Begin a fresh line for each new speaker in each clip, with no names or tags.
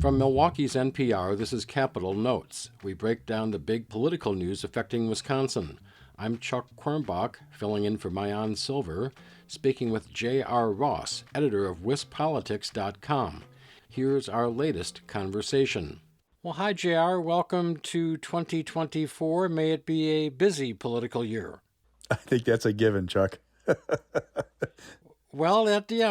From Milwaukee's NPR, this is Capitol Notes. We break down the big political news affecting Wisconsin. I'm Chuck Quirmbach, filling in for Mayan Silver, speaking with J.R. Ross, editor of WisPolitics.com. Here's our latest conversation. Well, hi, J.R. Welcome to 2024. May it be a busy political year.
I think that's a given, Chuck.
Well,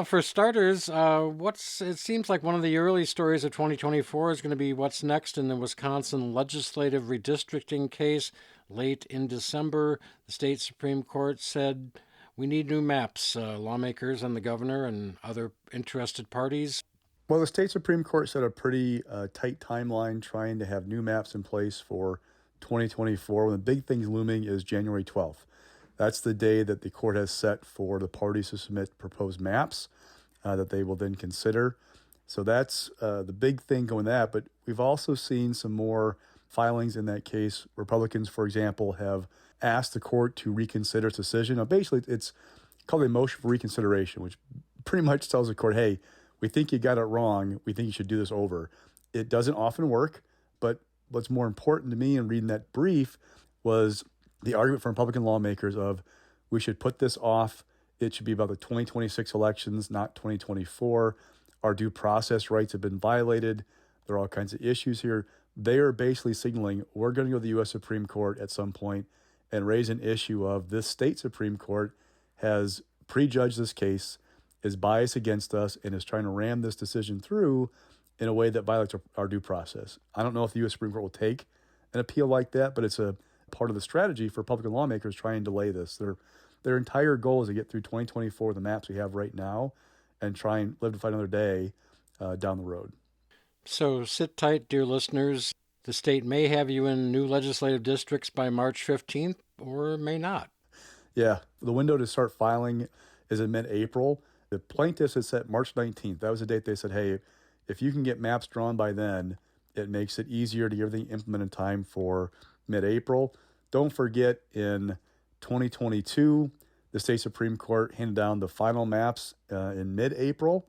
for starters, it seems like one of the early stories of 2024 is going to be what's next in the Wisconsin legislative redistricting case. Late in December, the state Supreme Court said we need new maps. Lawmakers and the governor and other interested parties.
Well, the state Supreme Court set a pretty tight timeline trying to have new maps in place for 2024. One of the big things looming is January 12th. That's the day that the court has set for the parties to submit proposed maps that they will then consider. So that's the big thing going that. But we've also seen some more filings in that case. Republicans, for example, have asked the court to reconsider its decision. Now, basically, it's called a motion for reconsideration, which pretty much tells the court, hey, we think you got it wrong. We think you should do this over. It doesn't often work, but what's more important to me in reading that brief was the argument from Republican lawmakers of we should put this off. It should be about the 2026 elections, not 2024. Our due process rights have been violated. There are all kinds of issues here. They are basically signaling we're going to go to the U.S. Supreme Court at some point and raise an issue of this state Supreme Court has prejudged this case, is biased against us, and is trying to ram this decision through in a way that violates our due process. I don't know if the U.S. Supreme Court will take an appeal like that, but it's a part of the strategy for Republican lawmakers trying to delay this. Their entire goal is to get through 2024, the maps we have right now, and try and live to fight another day down the road.
So sit tight, dear listeners. The state may have you in new legislative districts by March 15th or may not.
Yeah, the window to start filing is in mid-April. The plaintiffs had set March 19th. That was the date they said, hey, if you can get maps drawn by then, it makes it easier to get everything implemented in time for mid-April. Don't forget, in 2022, the state Supreme Court handed down the final maps in mid-April.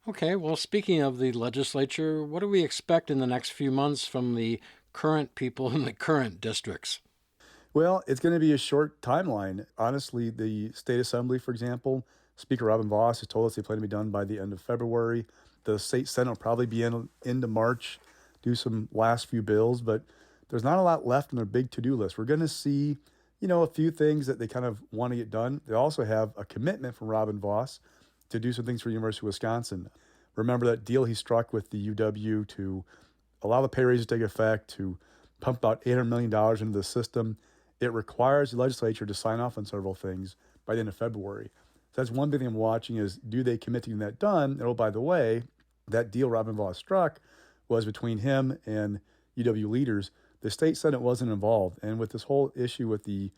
Okay, well, speaking of the legislature, what do we expect in the next few months from the current people in the current districts?
Well, it's going to be a short timeline. Honestly, the state assembly, for example, Speaker Robin Vos has told us they plan to be done by the end of February. The state Senate will probably be into March, do some last few bills, but there's not a lot left on their big to-do list. We're going to see, a few things that they kind of want to get done. They also have a commitment from Robin Vos to do some things for the University of Wisconsin. Remember that deal he struck with the UW to allow the pay raises to take effect, to pump about $800 million into the system. It requires the legislature to sign off on several things by the end of February. So that's one big thing I'm watching is, do they commit to getting that done? And by the way, that deal Robin Vos struck was between him and UW leaders. The state Senate wasn't involved. And with this whole issue with the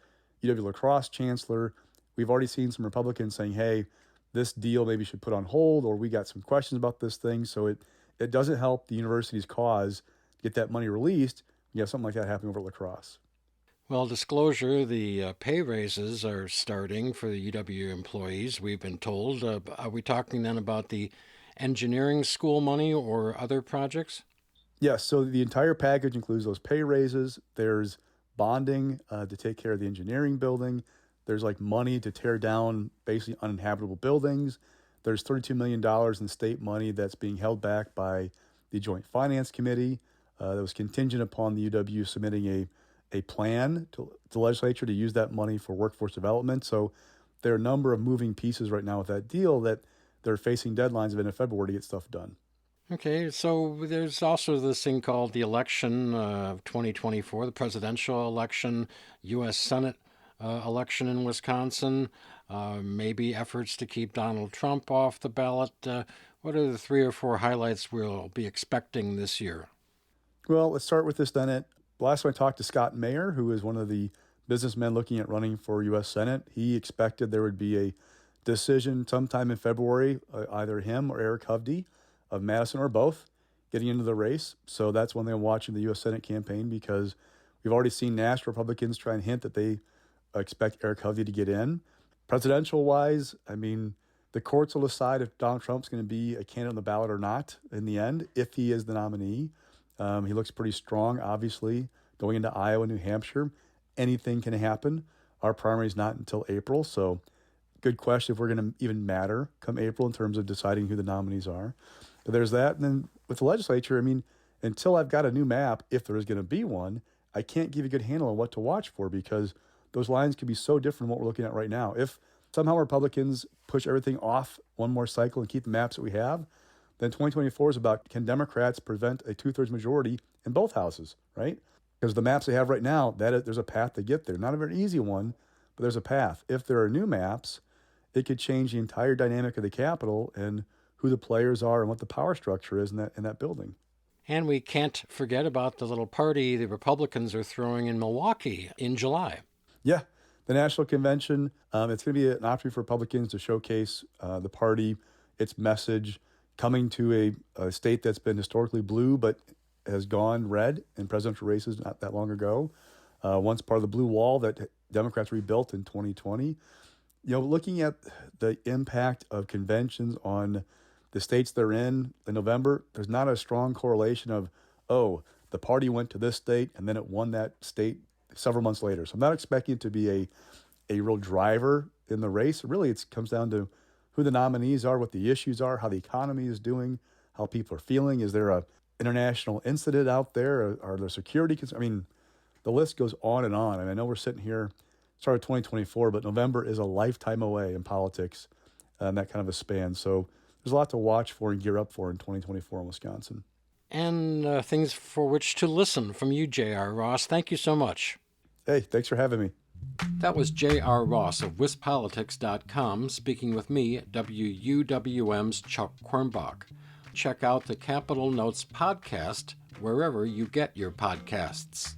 UW lacrosse chancellor, we've already seen some Republicans saying, hey, this deal maybe should put on hold, or we got some questions about this thing. So it doesn't help the university's cause to get that money released. You have something like that happening over at lacrosse.
Well, disclosure, the pay raises are starting for the UW employees, we've been told. Are we talking then about the engineering school money or other projects?
Yes, so the entire package includes those pay raises. There's bonding to take care of the engineering building. There's money to tear down basically uninhabitable buildings. There's $32 million in state money that's being held back by the Joint Finance Committee that was contingent upon the UW submitting a plan to the legislature to use that money for workforce development. So there are a number of moving pieces right now with that deal that they're facing deadlines of end of February to get stuff done.
Okay, so there's also this thing called the election of 2024, the presidential election, U.S. Senate election in Wisconsin, maybe efforts to keep Donald Trump off the ballot. What are the 3 or 4 highlights we'll be expecting this year?
Well, let's start with the Senate. Last time I talked to Scott Mayer, who is one of the businessmen looking at running for U.S. Senate, he expected there would be a decision sometime in February, either him or Eric Hovde of Madison or both, getting into the race. So that's one thing I'm watching the U.S. Senate campaign, because we've already seen national Republicans try and hint that they expect Eric Hovde to get in. Presidential-wise, The courts will decide if Donald Trump's going to be a candidate on the ballot or not in the end, if he is the nominee. He looks pretty strong, obviously, going into Iowa, New Hampshire. Anything can happen. Our primary is not until April, so good question if we're going to even matter come April in terms of deciding who the nominees are. But there's that. And then with the legislature, I mean, until I've got a new map, if there is going to be one, I can't give you a good handle on what to watch for because those lines could be so different from what we're looking at right now. If somehow Republicans push everything off one more cycle and keep the maps that we have, then 2024 is about, can Democrats prevent a 2/3 majority in both houses, right? Because the maps they have right now, there's a path to get there. Not a very easy one, but there's a path. If there are new maps, it could change the entire dynamic of the Capitol and who the players are and what the power structure is in that building.
And we can't forget about the little party the Republicans are throwing in Milwaukee in July.
Yeah, the National Convention, it's going to be an opportunity for Republicans to showcase the party, its message, coming to a state that's been historically blue but has gone red in presidential races not that long ago. Once part of the blue wall that Democrats rebuilt in 2020. Looking at the impact of conventions on the states they're in November, there's not a strong correlation of, the party went to this state and then it won that state several months later. So I'm not expecting it to be a real driver in the race. Really, it comes down to who the nominees are, what the issues are, how the economy is doing, how people are feeling. Is there a international incident out there? Are there security concerns? I mean, the list goes on and on. I know we're sitting here, start of 2024, but November is a lifetime away in politics and that kind of a span. So there's a lot to watch for and gear up for in 2024 in Wisconsin.
And things for which to listen from you, J.R. Ross. Thank you so much.
Hey, thanks for having me.
That was J.R. Ross of WisPolitics.com speaking with me, WUWM's Chuck Quirmbach. Check out the Capitol Notes podcast wherever you get your podcasts.